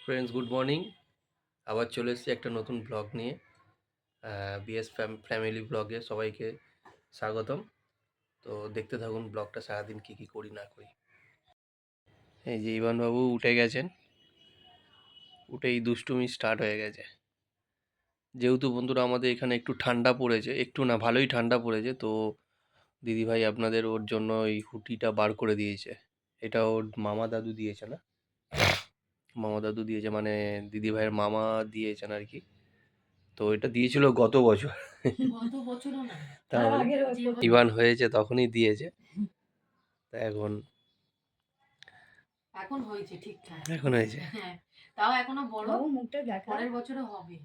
Friends, good morning. আবার চলে এসেছি একটা নতুন ব্লগ নিয়ে। বিএস ফ্যামিলি ব্লগে সবাইকে স্বাগতম। তো দেখতে থাকুন ব্লগটা, সারাদিন কী কী করি না করি। এই যে ইভানবাবু উঠে গেছেন, উঠেই দুষ্টুমি স্টার্ট হয়ে গেছে। যেহেতু বন্ধুরা আমাদের এখানে একটু ঠান্ডা পড়েছে, একটু না ভালোই ঠান্ডা পড়েছে, তো দিদিভাই আপনাদের ওর জন্য এই হুডিটা বার করে দিয়েছে। এটা ওর মামা দাদু দিয়েছে, না মামা দাদু দিয়েছে মানে দিদিভাইয়ের মামা দিয়েছেন আর কি। তো এটা দিয়েছিল গত বছর, তাহলে ইভান হয়েছে তখনই দিয়েছে। তা এখন এখন হয়েছে ঠিকঠাক, এখন হয়েছে। হ্যাঁ, তাও এখনো বড়, মুখটা দেখা পরের বছরও হবে।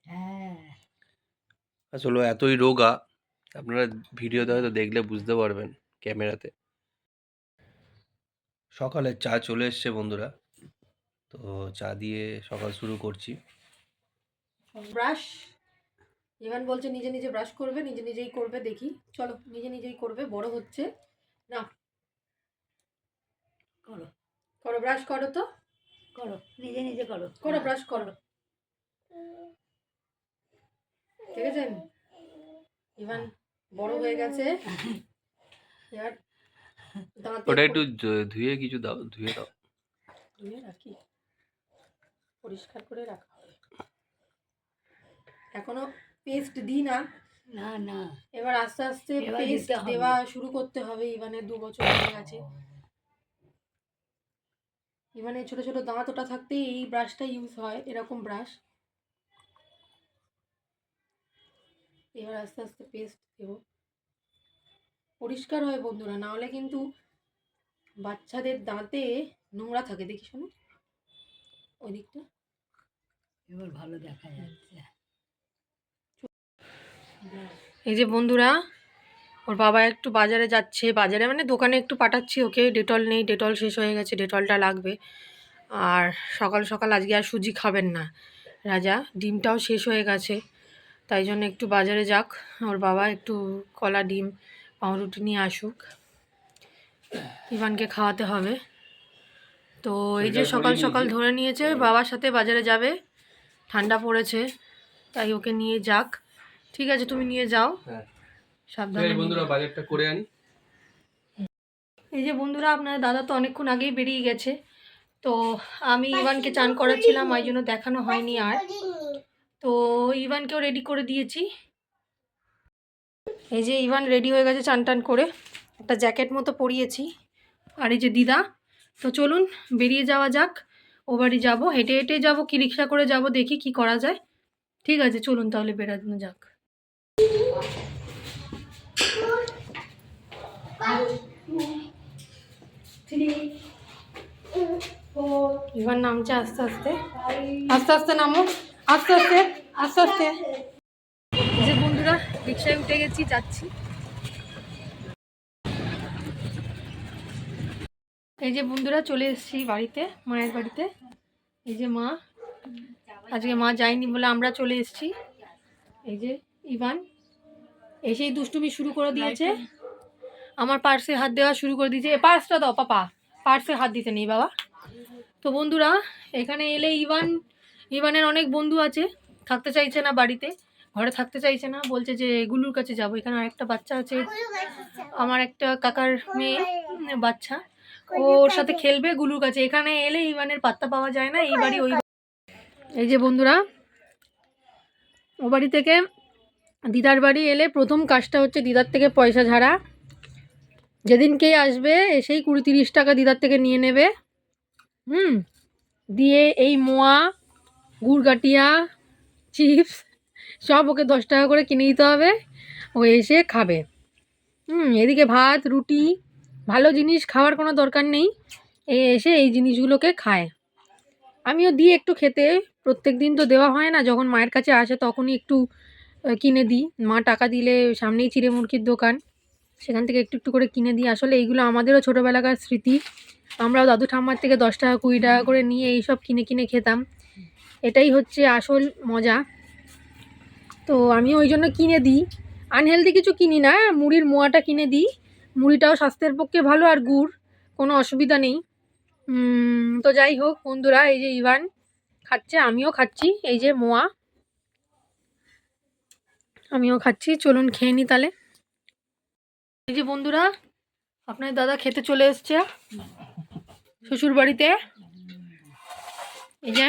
হ্যাঁ, আসলে এতই রোগা, আপনারা ভিডিওতে হয়তো দেখলে বুঝতে পারবেন ক্যামেরাতে। সকালে চা চলে এসছে বন্ধুরা, তো চা দিয়ে সকাল শুরু করছি। ব্রাশ ইভান বলছে নিজে নিজে ব্রাশ করবে, নিজে নিজেই করবে, দেখি চলো নিজে নিজেই করবে, বড় হচ্ছে না। করো করো ব্রাশ করো, তো করো, নিজে নিজে করো, করো ব্রাশ করো, দেখেছেন ইভান বড় হয়ে গেছে। এবার দাঁতে ওটা একটু ধুয়ে কিছু দাও, ধুয়ে দাও। ধুয়ে রাখি, পরিষ্কার করে রাখা হবে। এখনো পেস্ট দিই না, না না, এবার আস্তে আস্তে পেস্ট দেওয়া শুরু করতে হবে। ইভানের 2 বছর হয়ে গেছে, ইভানের ছোট ছোট দাঁত ওটা থাকতেই এই ব্রাশটা ইউজ হয়, এরকম ব্রাশ। এবার আস্তে আস্তে পেস্ট দেবো, পরিষ্কার হয় বন্ধুরা, না হলে কিন্তু বাচ্চাদের দাঁতে নোংরা থাকে। দেখি শোনো ওই দিকটা, এবার ভালো দেখা যাচ্ছে। এই যে বন্ধুরা, ওর বাবা একটু বাজারে যাচ্ছে, বাজারে মানে দোকানে একটু পাঠাচ্ছি ওকে। ডেটল নেই, ডেটল শেষ হয়ে গেছে, ডেটলটা লাগবে। আর সকাল সকাল আজকে আর সুজি খাবেন না রাজা, ডিমটাও শেষ হয়ে গেছে, তাই জন্য একটু বাজারে যাক ওর বাবা, একটু কলা ডিম পাউরুটি নিয়ে আসুক, ইভানকে খাওয়াতে হবে। তো এই যে সকাল সকাল ধরে নিয়েছে বাবার সাথে বাজারে যাবে, ঠান্ডা পড়েছে তাই ওকে নিয়ে যাক। ঠিক আছে, তুমি নিয়ে যাও, সাবধানে বন্ধুরা বাজারটা করে আনি। এই যে বন্ধুরা, আপনার দাদা তো অনেকক্ষণ আগেই বেরিয়ে গেছে, তো আমি ইভানকে চান করাচ্ছিলাম, ওই জন্য দেখানো হয়নি আর। তো ইভানকেও রেডি করে দিয়েছি। এই যে ইভান রেডি হয়ে গেছে চান টান করে, একটা জ্যাকেট মতো পরিয়েছি। আর এই যে দিদা, তো চলুন বেরিয়ে যাওয়া যাক। ও বাড়ি যাবো, হেঁটে হেঁটে যাবো কি রিক্সা করে যাব, দেখি কি করা যায়। ঠিক আছে চলুন তাহলে বেরানো যাক। ইভান নামছে আস্তে আস্তে, আস্তে আস্তে নামো, আস্তে আস্তে আস্তে আস্তে। এই যে বন্ধুরা, রিক্সায় উঠে গেছি, যাচ্ছি। এই যে বন্ধুরা চলে এসেছি বাড়িতে, মায়ের বাড়িতে। এই যে মা, আজকে মা যায়নি বলে আমরা চলে এসেছি। এই যে ইভান এসেই দুষ্টুমি শুরু করে দিয়েছে, আমার পার্সে হাত দেওয়া শুরু করে দিয়েছে। পার্সটা দাও পাপা, পার্সে হাত দিতে নেই বাবা। তো বন্ধুরা, এখানে এলে ইভানের অনেক বন্ধু আছে, থাকতে চাইছে না বাড়িতে, ঘরে থাকতে চাইছে না, বলছে যে গুলুর কাছে যাবো। এখানে আরেকটা বাচ্চা আছে, আমার একটা কাকার মেয়ে বাচ্চা, ওর সাথে খেলবে গুলুর কাছে। এখানে এলে ইভানের পাত্তা পাওয়া যায় না, এই বাড়ি ওই। এই যে বন্ধুরা, ও বাড়ি থেকে দিদার বাড়ি এলে প্রথম কাজটা হচ্ছে দিদার থেকে পয়সা ঝাড়া। যেদিনকেই আসবে এসেই 20-30 টাকা দিদার থেকে নিয়ে নেবে, দিয়ে এই মোয়া, গুড়গাটিয়া, চিপস সব ওকে 10 টাকা করে কিনে দিতে হবে, ও এসে খাবে। এদিকে ভাত রুটি, ভালো জিনিস খাওয়ার কোনো দরকার নেই, এসে এই জিনিসগুলোকে খায়। আমিও দিই একটু খেতে, প্রত্যেক দিন তো দেওয়া হয় না, যখন মায়ের কাছে আসে তখনই একটু কিনে দিই। মা টাকা দিলে, সামনেই চিড়ে মুরগির দোকান, সেখান থেকে একটু একটু করে কিনে দিই। আসলে এইগুলো আমাদেরও ছোটোবেলাকার স্মৃতি, আমরাও দাদু ঠাম্মার থেকে 10 টাকা 20 টাকা করে নিয়ে এইসব কিনে কিনে খেতাম, এটাই হচ্ছে আসল মজা। তো আমি ওই জন্য কিনে দিই, আনহেলদি কিছু কিনি না, মুড়ির মোয়াটা কিনে দিই, মুড়িটাও স্বাস্থ্যের পক্ষে ভালো, আর গুড়, কোনো অসুবিধা নেই। তো যাই হোক বন্ধুরা, এই যে ইভান খাচ্ছে, আমিও খাচ্ছি। এই যে মোয়া, আমিও খাচ্ছি। চলুন খেয়ে নি তাহলে। এই যে বন্ধুরা, আপনার দাদা খেতে চলে এসছে শ্বশুর বাড়িতে। এই যে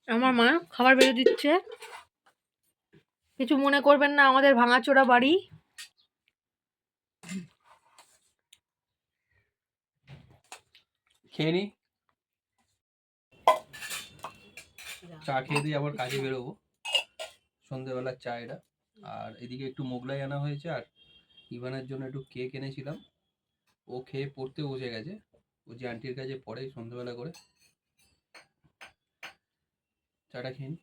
আমার মা খাবার বেড়ে দিচ্ছে। কিছু মনে করবেন না, আমাদের ভাঙাচোরা বাড়ি। খেয়ে নি, চা খেয়ে দিয়ে আবার কাজে বেরোবো। সন্ধ্যেবেলার চা এটা। আর এদিকে একটু মোগলাই আনা হয়েছে, আর ইভানের জন্য একটু কেক এনেছিলাম। ও খেয়ে পড়তে বসে গেছে। ও যে আন্টির কাছে পড়ে সন্ধ্যেবেলা করে। চাটা খেয়ে নি।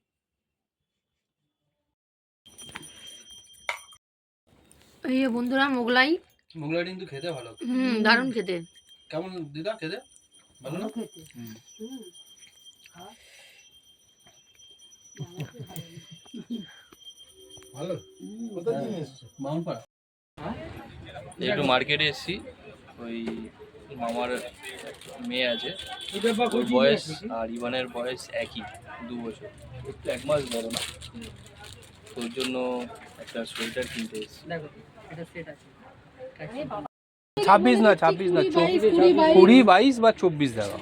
এই যে বন্ধুরা মোগলাই। মোগলাইটা কিন্তু খেতে ভালো। দারুণ খেতে। কেমন দিদা খেতে? ভালো না? ভালো। কোথা থেকে এসেছো? মাউন্টপাড়া। একটু মার্কেটে এসেছি। ওই মামার মেয়ে আছে, ওর বয়স আর ইভানের বয়স একই, 2 বছর, একটু 1 মাস বড় না। তোর জন্য একটা সোয়েটার কিনতে এসেছি। 26 না 20, 22 বা 24 দেখা।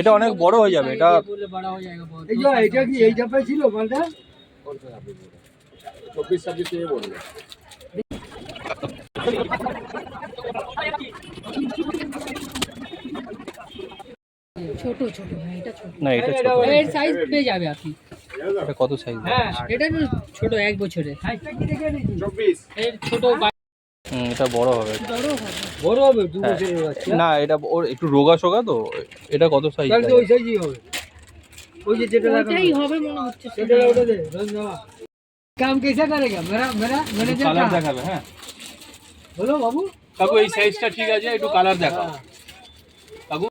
এটা অনেক বড় হয়ে যাবে। এটা কি এই জায়গায় ছিল মালটা 24-26 থেকে বলবে। ছোট ছোট, হ্যাঁ এটা ছোট। না, এটা ছোট। এর সাইজ পেয়ে যাবে আপনি। এটা কত সাইজ? হ্যাঁ এটা ছোট 1 বছরের। সাইজটা কি দেখে নিয়েছি 24 এর ছোট এটা বড় হবে। বড় হবে। বড় হবে 2 হ্যাঁ। বছরের বাচ্চা। না, এটা ওর একটু রোগা সোগা তো। এটা কত সাইজ? তাহলে তো ওই সাইজই হবে। ওই যে যেটা লাগানো ওইটাই হবে মনে হচ্ছে। সেটা ওটা দে রঞ্জনা काम कैसा करेगा मेरा मेरा मैनेजर কালার का দেখাবে। হ্যাঁ बोलो बाबू কাকু, এই সাইজটা ঠিক আছে, একটু কালার দেখাও কাকু।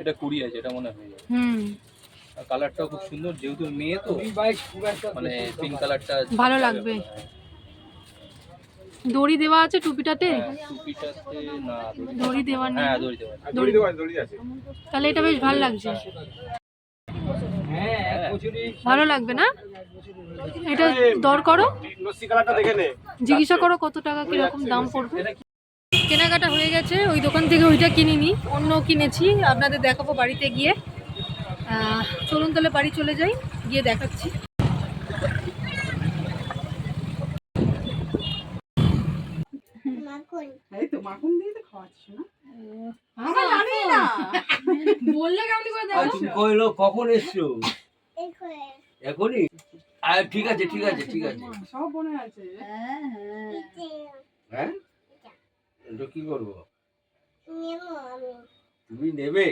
এটা 20 আছে, এটা মনে হয়। আর কালারটাও খুব সুন্দর, যেহেতু মেয়ে তো 22 पूरा सब মানে পিঙ্ক কালারটা ভালো লাগবে। দড়ি দেওয়া আছে টুপিটাতে? টুপিটাতে না, দড়ি দেওয়া নেই। হ্যাঁ দড়ি দেওয়া। दौड़ी আছে তাহলে এটা বেশ ভালো লাগছে। হ্যাঁ এক বছরই ভালো লাগবে না? এটা দর করো, লস্যি কালারটা দেখে নে জিজ্ঞাসা করো কত টাকা কিরকম দাম পড়বে। কেনাকাটা হয়ে গেছে, ওই দোকান থেকে ওইটা কিনিনি, অন্য কিনেছি। আপনাদের দেখাবো বাড়িতে গিয়ে। চলুন তাহলে বাড়ি চলে যাই, গিয়ে দেখাচ্ছি। এই তো মাখন দিয়ে তো খাওয়াচ্ছ না? আমরা জানি না, বললে কেমন করে দেবো? তুমি কইলো কখন এসছো এখনই ঠিক আছে ঠিক আছে ঠিক আছে সব মনে আছে। হ্যাঁ এটা কি করব তুমি নেবে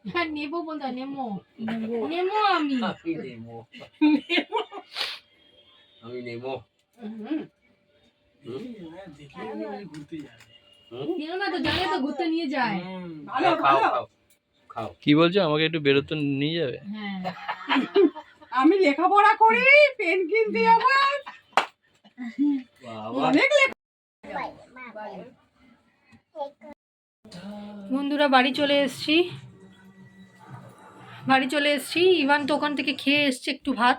হ্যাঁ নেবো বলতে, নেমো নেমো আমি। আমি নেবো আমি নেবো কেন না, তো জানে তো ঘুরতে নিয়ে যায়। ভালো খাও ভালো। খাও খাও কি বলছো? আমাকে একটু বেরোতে নিয়ে যাবে? হ্যাঁ আমি লেখাপড়া করি, পেন কিনতে আমার বাবা অনেক বন্ধুরা বাড়ি চলে এসেছি। ইভান তো ওখান থেকে খেয়ে এসছে একটু ভাত,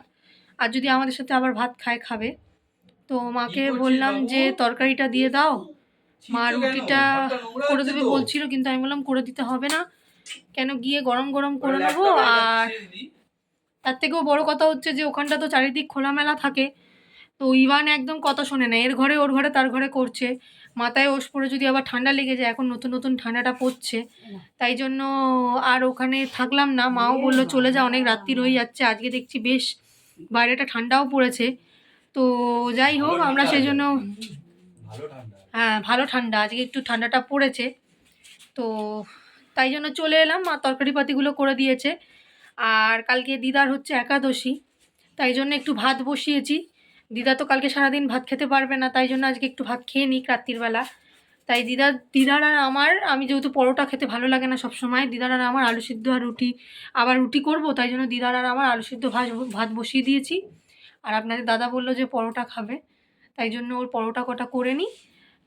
আর যদি আমাদের সাথে আবার ভাত খাবে। তো মাকে বললাম যে তরকারিটা দিয়ে দাও, মা রুটিটা করে দেবে বলছিল, কিন্তু আমি বললাম করে দিতে হবে না, কেন গিয়ে গরম গরম করে নেবো। আর তার থেকেও বড় কথা হচ্ছে যে ওখানটা তো চারিদিক খোলামেলা থাকে, তো ইভান একদম কথা শোনে না, এর ঘরে ওর ঘরে তার ঘরে করছে। মাথায় ওষ পড়ে যদি আবার ঠান্ডা লেগে যায়, এখন নতুন নতুন ঠান্ডাটা পড়ছে, তাই জন্য আর ওখানে থাকলাম না। মাও বললো চলে যা, অনেক রাত্রি হয়ে যাচ্ছে, আজকে দেখছি বেশ বাইরেটা ঠান্ডাও পড়েছে। তো যাই হোক, আমরা সেই জন্য ভালো ঠান্ডা হ্যাঁ ভালো ঠান্ডা, আজকে একটু ঠান্ডাটা পড়েছে, তো তাই জন্য চলে এলাম। মা তরকারি পাতিগুলো করে দিয়েছে। আর কালকে দিদার হচ্ছে একাদশী, তাই জন্য একটু ভাত বসিয়েছি। দিদা তো কালকে সারাদিন ভাত খেতে পারবে না, তাই জন্য আজকে একটু ভাত খেয়ে নিই রাত্রিবেলা। তাই দিদার আর আমার, আমি যেহেতু পরোটা খেতে ভালো লাগে না সবসময়, দিদার আর আমার আলু সিদ্ধ আর রুটি, আবার রুটি করব, তাই জন্য দিদার আর আমার আলু সিদ্ধ ভাত বসিয়ে দিয়েছি। আর আপনাদের দাদা বললো যে পরোটা খাবে, তাই জন্য ওর পরোটা কটা করে নিই।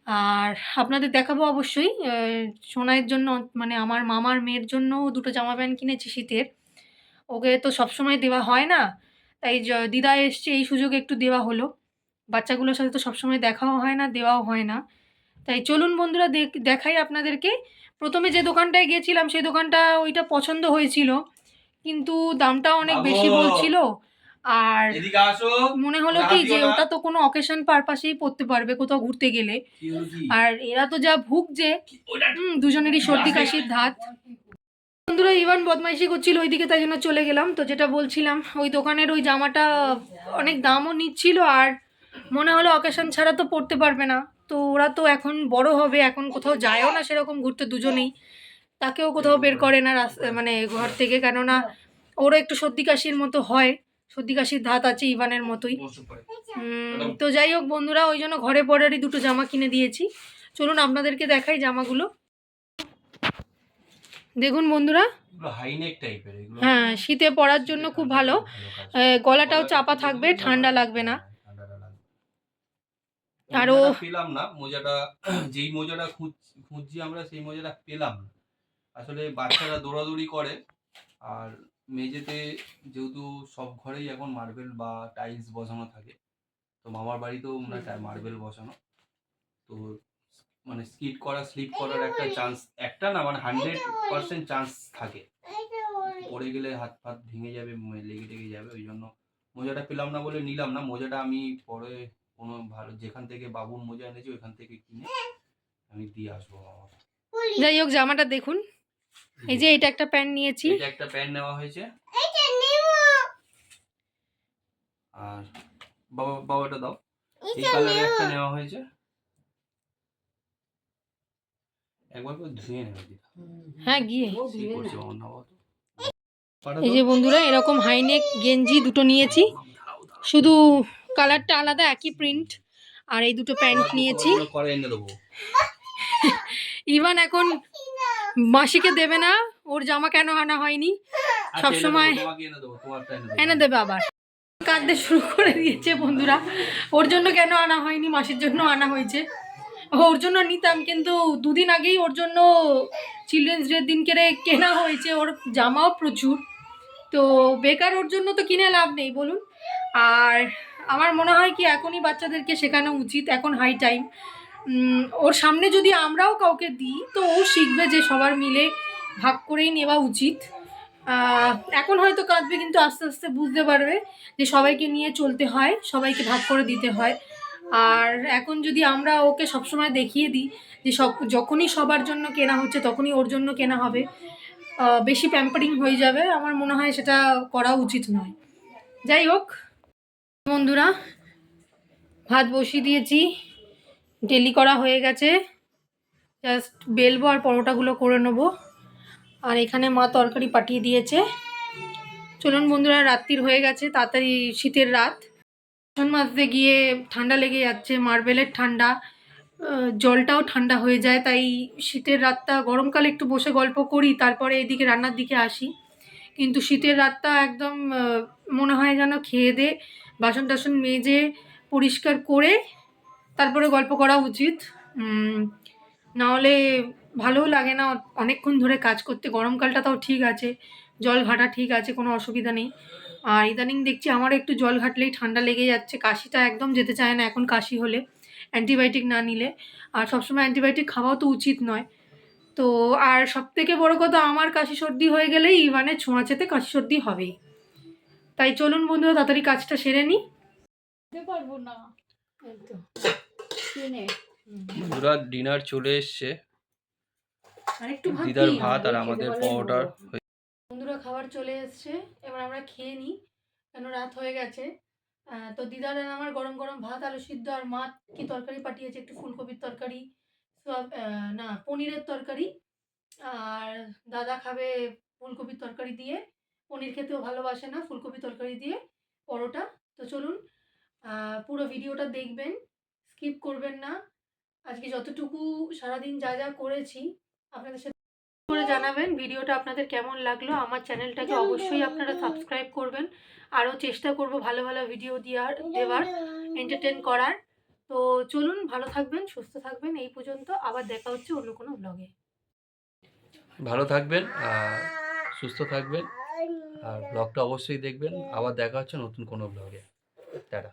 আর আপনাদের দেখাবো অবশ্যই। সোনাইয়ের জন্য মানে আমার মামার মেয়ের জন্য দুটো জামা প্যান্ট কিনেছি শীতের। ওকে তো সবসময় দেওয়া হয় না, তাই দিদা এসছে এই সুযোগে একটু দেওয়া হলো। বাচ্চাগুলোর সাথে তো সবসময় দেখাও হয় না, দেওয়াও হয় না। তাই চলুন বন্ধুরা দেখাই আপনাদেরকে। প্রথমে যে দোকানটায় গিয়েছিলাম সেই দোকানটা ওইটা পছন্দ হয়েছিল, কিন্তু দামটা অনেক বেশি বলছিল। আর এদিকে আসো, মনে হলো কি যে ওটা তো কোনো অকেশন পারপাসেই পরতে পারবে কোথাও ঘুরতে গেলে। আর এরা তো যা ভুগছে, দুজনেরই সর্দি কাশির ধাত। বন্ধুরা ইভান বদমাইশি করছিল ওইদিকে, তাই জন্য চলে গেলাম। তো যেটা বলছিলাম, ওই দোকানের ওই জামাটা অনেক দামও নিচ্ছিল, আর মনে হলো অকেশন ছাড়া তো পরতে পারবে না। তো ওরা তো এখন বড় হবে, এখন কোথাও যায়ও না সেরকম ঘুরতে দুজনেই, তাকেও কোথাও বের করে না রাস্তা মানে ঘর থেকে, কেননা ওরও একটু সর্দি কাশির মতো হয়, সর্দি কাশির ধাত আছে ইভানের মতোই। তো যাই হোক বন্ধুরা, ওই জন্য ঘরে পরারই দুটো জামা কিনে দিয়েছি। চলুন আপনাদেরকে দেখাই জামাগুলো। দেখুন বন্ধুরা, হাইনেক টাইপের এগুলো। হ্যাঁ, শীতে পরার জন্য খুব ভালো। গলাটাও চাপা থাকবে, ঠান্ডা লাগবে না। আর ও পেলাম না মোজাটা, যেই মোজাটা খুঁজছি আমরা সেই মোজাটা পেলাম না। আসলে বাচ্চারা দৌড়াদৌড়ি করে, আর মেঝেতে যেহেতু সব ঘরেই এখন মার্বেল বা টাইলস বসানো থাকে, তো মামার বাড়িতেও মার্বেল বসানো, তো মানে স্লিপ করার একটা চান্স, একটা না মানে 100% চান্স থাকে। পড়ে গেলে হাত ফাত ভেঙে যাবে, লেগে টেগে যাবে। ওই জন্য মোজাটা পেলাম না বলে নিলাম না। মোজাটা আমি পরে কোনো ভালো যেখান থেকে বাবুর মোজা এনেছি ওইখান থেকে কিনে আমি দিয়ে আসবো মামাকে। যাই হোক জামাটা দেখুন, এই যে এটা একটা প্যান্ট নিয়েছি, এটা একটা প্যান্ট নেওয়া হয়েছে, আর বাবাটা দাও, এই কালারে একটা নেওয়া হয়েছে। একবার করে ধুয়ে নেবে দিদা। হ্যাঁ গিয়ে। কি করছে আমার না বাবা? এই যে বন্ধুরা এরকম হাইনেক গেঞ্জি দুটো নিয়েছি, শুধু কালারটা আলাদা, একই প্রিন্ট। আর এই দুটো প্যান্ট নিয়েছি। করে এনে দেবো। ইভান এখন মাসিকে দেবে না, ওর জামা কেন আনা হয়নি, সবসময় এনে দেবে। আবার কাঁদতে শুরু করে দিয়েছে বন্ধুরা, ওর জন্য কেন আনা হয়নি, মাসির জন্য আনা হয়েছে। ওর জন্য নিতাম, কিন্তু দুদিন আগেই ওর জন্য চিলড্রেন্স ডের দিন কেনা হয়েছে, ওর জামাও প্রচুর, তো বেকার ওর জন্য তো কিনে লাভ নেই বলুন। আর আমার মনে হয় কি এখনই বাচ্চাদেরকে শেখানো উচিত, এখন হাই টাইম। ওর সামনে যদি আমরাও কাউকে দিই তো ও শিখবে যে সবার মিলে ভাগ করেই নেওয়া উচিত। এখন হয়তো কাঁদবে, কিন্তু আস্তে আস্তে বুঝতে পারবে যে সবাইকে নিয়ে চলতে হয়, সবাইকে ভাগ করে দিতে হয়। আর এখন যদি আমরা ওকে সবসময় দেখিয়ে দিই যে যখনই সবার জন্য কেনা হচ্ছে তখনই ওর জন্য কেনা হবে, বেশি প্যাম্পারিং হয়ে যাবে, আমার মনে হয় সেটা করা উচিত নয়। যাই হোক বন্ধুরা, ভাত বসিয়ে দিয়েছি, ডেলি করা হয়ে গেছে, জাস্ট বেলবো আর পরোটাগুলো করে নেবো। আর এখানে মা তরকারি পাঠিয়ে দিয়েছে। চলুন বন্ধুরা, রাত্রির হয়ে গেছে, তাড়াতাড়ি শীতের রাত, বাসন মাজতে গিয়ে ঠান্ডা লেগে যাচ্ছে, মার্বেলের ঠান্ডা, জলটাও ঠান্ডা হয়ে যায়। তাই শীতের রাতটা, গরমকালে একটু বসে গল্প করি, তারপরে এদিকে রান্নার দিকে আসি। কিন্তু শীতের রাতটা একদম মনে হয় যেন খেয়ে দে বাসন টাসন মেজে পরিষ্কার করে তারপরে গল্প করা উচিত, নাহলে ভালোও লাগে না অনেকক্ষণ ধরে কাজ করতে। গরমকালটা তাও ঠিক আছে, জল ঘাটা ঠিক আছে, কোনো অসুবিধা নেই। আর ইদানিং দেখছি আমার একটু জল ঘাটলেই ঠান্ডা লেগে যাচ্ছে, কাশিটা একদম যেতে চায় না এখন কাশি হলে, অ্যান্টিবায়োটিক না নিলে। আর সবসময় অ্যান্টিবায়োটিক খাওয়াও তো উচিত নয়। তো আর সবথেকে বড় কথা, আমার কাশি সর্দি হয়ে গেলেই ইভানের ছোঁয়াচেতে কাশি সর্দি হবেই। তাই চলুন বন্ধুরা তাড়াতাড়ি কাজটা সেরে নিই। পারবো না বন্ধুরা ডিনার চলে এসছে, আর একটু দিদার ভাত আর আমাদের পরোটার। বন্ধুরা খাবার চলে এসছে, এবার আমরা খেয়ে নিই, কেন রাত হয়ে গেছে। তো দিদার আর আমার গরম গরম ভাত, আলু সিদ্ধ, আর মা কি তরকারি পাঠিয়েছে, একটু ফুলকপির তরকারি, না পনিরের তরকারি। আর দাদা খাবে ফুলকপির তরকারি দিয়ে, পনির খেতেও ভালোবাসে না, ফুলকপি তরকারি দিয়ে পরোটা। তো চলুন পুরো ভিডিওটা দেখবেন, স্কিপ করবেন না। আজকে যতটুকু সারাদিন যা যা করেছি আপনাদের সাথে করে জানাবেন ভিডিওটা আপনাদের কেমন লাগলো। আমার চ্যানেলটাকে অবশ্যই আপনারা সাবস্ক্রাইব করবেন, আরও চেষ্টা করব ভালো ভালো ভিডিও দেওয়ার, এন্টারটেন করার। তো চলুন, ভালো থাকবেন, সুস্থ থাকবেন। এই পর্যন্ত, আবার দেখা হচ্ছে অন্য কোনো ব্লগে। ভালো থাকবেন আর সুস্থ থাকবেন, আর ব্লগটা অবশ্যই দেখবেন। আবার দেখা হচ্ছে নতুন কোনো ব্লগে। টাটা।